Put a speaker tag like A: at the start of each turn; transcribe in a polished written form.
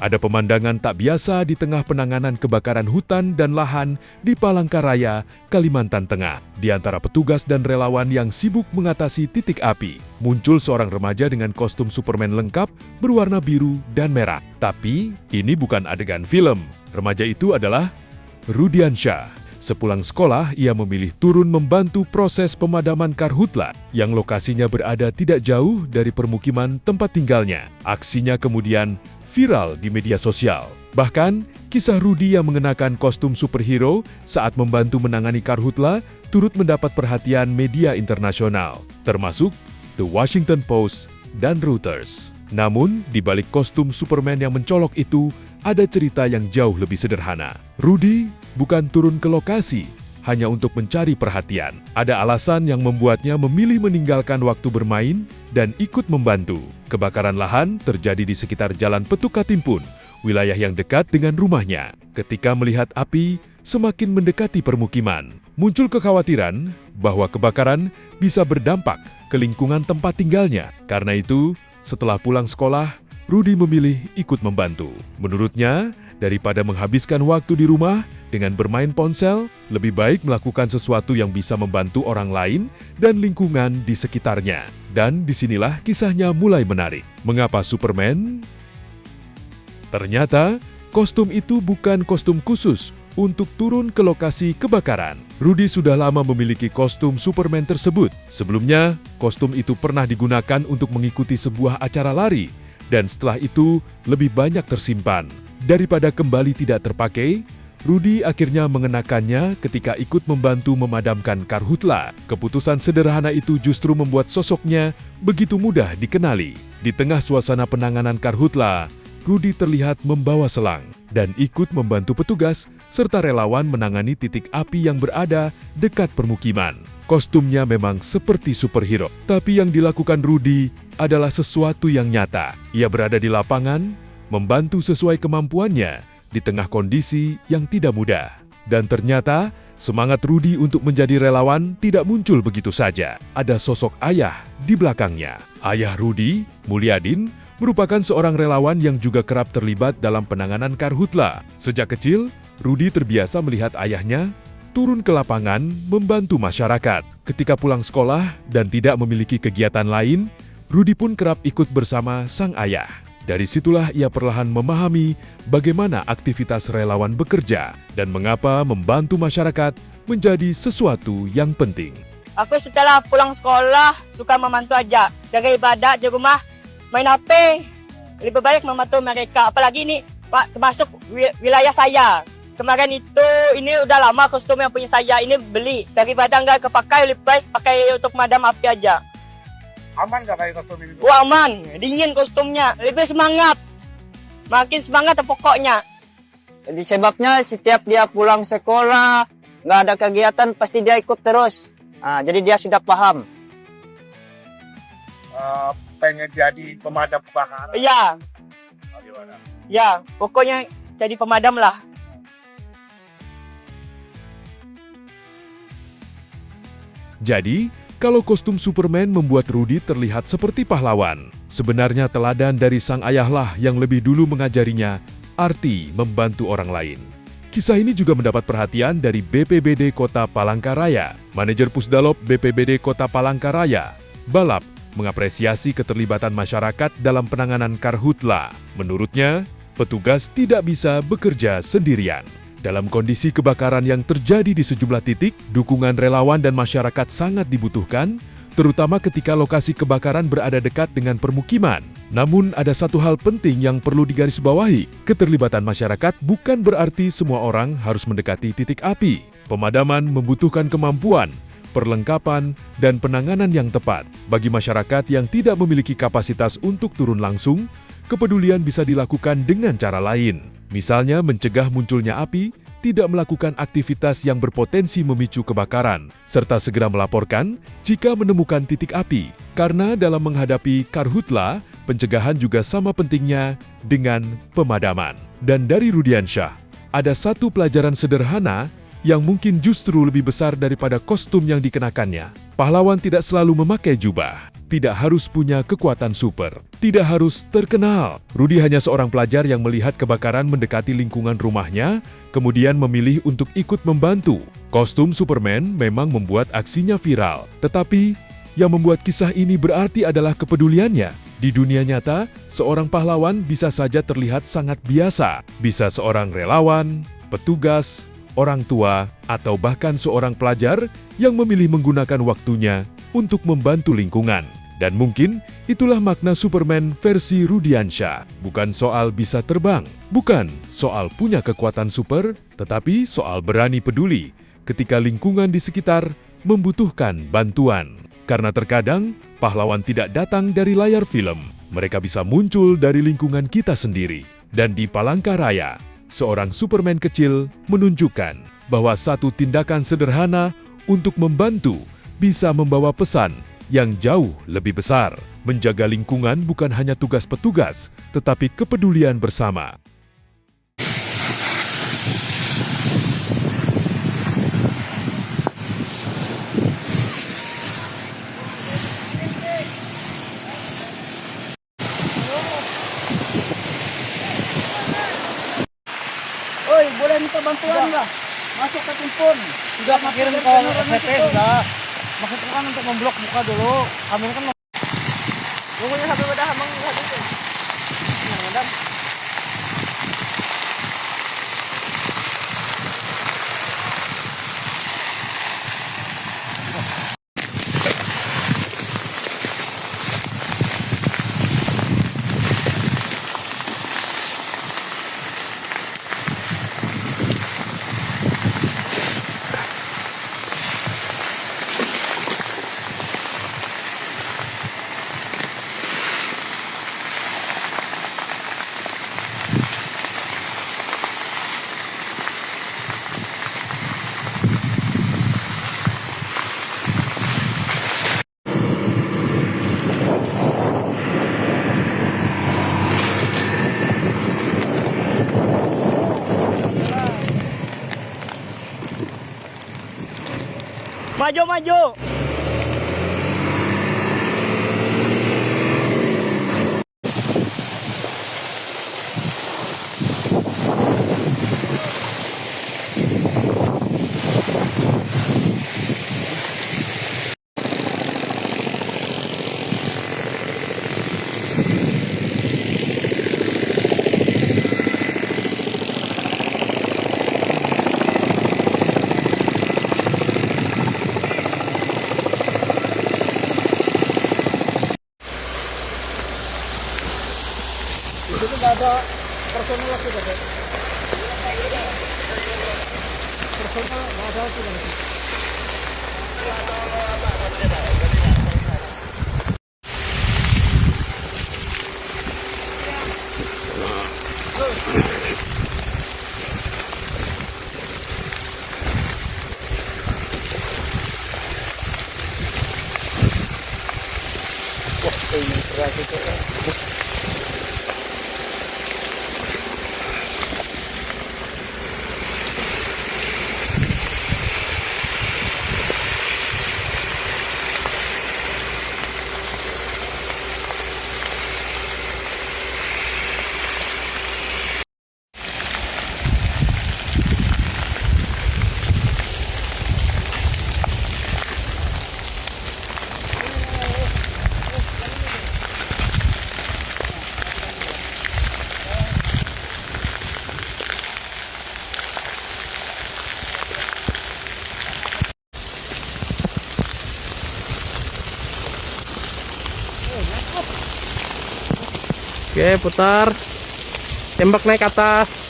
A: Ada pemandangan tak biasa di tengah penanganan kebakaran hutan dan lahan di Palangkaraya, Kalimantan Tengah. Di antara petugas dan relawan yang sibuk mengatasi titik api, muncul seorang remaja dengan kostum Superman lengkap berwarna biru dan merah. Tapi, ini bukan adegan film. Remaja itu adalah Rudiansyah. Sepulang sekolah, ia memilih turun membantu proses pemadaman karhutla yang lokasinya berada tidak jauh dari permukiman tempat tinggalnya. Aksinya kemudian viral di media sosial. Bahkan, kisah Rudi yang mengenakan kostum superhero saat membantu menangani karhutla turut mendapat perhatian media internasional, termasuk The Washington Post dan Reuters. Namun, di balik kostum Superman yang mencolok itu, ada cerita yang jauh lebih sederhana. Rudi bukan turun ke lokasi hanya untuk mencari perhatian. Ada alasan yang membuatnya memilih meninggalkan waktu bermain dan ikut membantu. Kebakaran lahan terjadi di sekitar Jalan Petuk Katimpun, wilayah yang dekat dengan rumahnya. Ketika melihat api semakin mendekati permukiman, muncul kekhawatiran bahwa kebakaran bisa berdampak ke lingkungan tempat tinggalnya. Karena itu, setelah pulang sekolah, Rudi memilih ikut membantu. Menurutnya, daripada menghabiskan waktu di rumah dengan bermain ponsel, lebih baik melakukan sesuatu yang bisa membantu orang lain dan lingkungan di sekitarnya. Dan disinilah kisahnya mulai menarik. Mengapa Superman? Ternyata, kostum itu bukan kostum khusus untuk turun ke lokasi kebakaran. Rudi sudah lama memiliki kostum Superman tersebut. Sebelumnya, kostum itu pernah digunakan untuk mengikuti sebuah acara lari, dan setelah itu lebih banyak tersimpan. Daripada kembali tidak terpakai, Rudi akhirnya mengenakannya ketika ikut membantu memadamkan karhutla. Keputusan sederhana itu justru membuat sosoknya begitu mudah dikenali. Di tengah suasana penanganan karhutla, Rudi terlihat membawa selang dan ikut membantu petugas serta relawan menangani titik api yang berada dekat permukiman. Kostumnya memang seperti superhero, tapi yang dilakukan Rudi adalah sesuatu yang nyata. Ia berada di lapangan, membantu sesuai kemampuannya di tengah kondisi yang tidak mudah. Dan ternyata, semangat Rudi untuk menjadi relawan tidak muncul begitu saja. Ada sosok ayah di belakangnya. Ayah Rudi, Mulyadin, merupakan seorang relawan yang juga kerap terlibat dalam penanganan karhutla. Sejak kecil, Rudi terbiasa melihat ayahnya turun ke lapangan membantu masyarakat. Ketika pulang sekolah dan tidak memiliki kegiatan lain, Rudi pun kerap ikut bersama sang ayah. Dari situlah ia perlahan memahami bagaimana aktivitas relawan bekerja dan mengapa membantu masyarakat menjadi sesuatu yang penting.
B: Aku setelah pulang sekolah suka membantu aja. Jaga ibadat di rumah, main HP. Lebih baik membantu mereka. Apalagi ini Pak termasuk wilayah saya. Kemarin itu ini udah lama kostum yang punya saya ini beli. Daripada nggak kepakai, lebih baik pakai untuk madam api aja.
C: Aman nggak pakai kostum ini?
B: Wah, aman, dingin kostumnya, lebih semangat. Makin semangat pokoknya. Jadi sebabnya setiap dia pulang sekolah, nggak ada kegiatan, pasti dia ikut terus. Jadi dia sudah paham.
C: Pengen jadi pemadam kebakaran?
B: Iya.
C: Bagaimana?
B: Ya, pokoknya jadi pemadam lah.
A: Jadi, kalau kostum Superman membuat Rudi terlihat seperti pahlawan, sebenarnya teladan dari sang ayahlah yang lebih dulu mengajarinya arti membantu orang lain. Kisah ini juga mendapat perhatian dari BPBD Kota Palangkaraya. Manajer Pusdalop BPBD Kota Palangkaraya, Balap, mengapresiasi keterlibatan masyarakat dalam penanganan karhutla. Menurutnya, petugas tidak bisa bekerja sendirian. Dalam kondisi kebakaran yang terjadi di sejumlah titik, dukungan relawan dan masyarakat sangat dibutuhkan, terutama ketika lokasi kebakaran berada dekat dengan permukiman. Namun ada satu hal penting yang perlu digarisbawahi, keterlibatan masyarakat bukan berarti semua orang harus mendekati titik api. Pemadaman membutuhkan kemampuan, perlengkapan, dan penanganan yang tepat. Bagi masyarakat yang tidak memiliki kapasitas untuk turun langsung, kepedulian bisa dilakukan dengan cara lain. Misalnya mencegah munculnya api, tidak melakukan aktivitas yang berpotensi memicu kebakaran, serta segera melaporkan jika menemukan titik api. Karena dalam menghadapi karhutla, pencegahan juga sama pentingnya dengan pemadaman. Dan dari Rudiansyah, ada satu pelajaran sederhana yang mungkin justru lebih besar daripada kostum yang dikenakannya. Pahlawan tidak selalu memakai jubah, tidak harus punya kekuatan super, tidak harus terkenal. Rudy hanya seorang pelajar yang melihat kebakaran mendekati lingkungan rumahnya, kemudian memilih untuk ikut membantu. Kostum Superman memang membuat aksinya viral, tetapi yang membuat kisah ini berarti adalah kepeduliannya. Di dunia nyata, seorang pahlawan bisa saja terlihat sangat biasa. Bisa seorang relawan, petugas, orang tua, atau bahkan seorang pelajar yang memilih menggunakan waktunya untuk membantu lingkungan. Dan mungkin itulah makna Superman versi Rudiansyah. Bukan soal bisa terbang, bukan soal punya kekuatan super, tetapi soal berani peduli ketika lingkungan di sekitar membutuhkan bantuan. Karena terkadang pahlawan tidak datang dari layar film, mereka bisa muncul dari lingkungan kita sendiri. Dan di Palangkaraya, seorang Superman kecil menunjukkan bahwa satu tindakan sederhana untuk membantu bisa membawa pesan yang jauh lebih besar. Menjaga lingkungan bukan hanya tugas petugas, tetapi kepedulian bersama.
B: Oi, boleh minta bantuan nggak? Masuk ke timpun.
D: Sudah kirim ke SCP sudah. Maksudnya kan untuk memblok muka dulu. Kami kan
B: Tunggunya sampai pada hamang habis. Madam. Maju, maju.
D: itu nggak ada personel lagi kan? Personel nggak ada lagi kan? Wah, ini keras itu. Oke, putar. Tembak naik atas.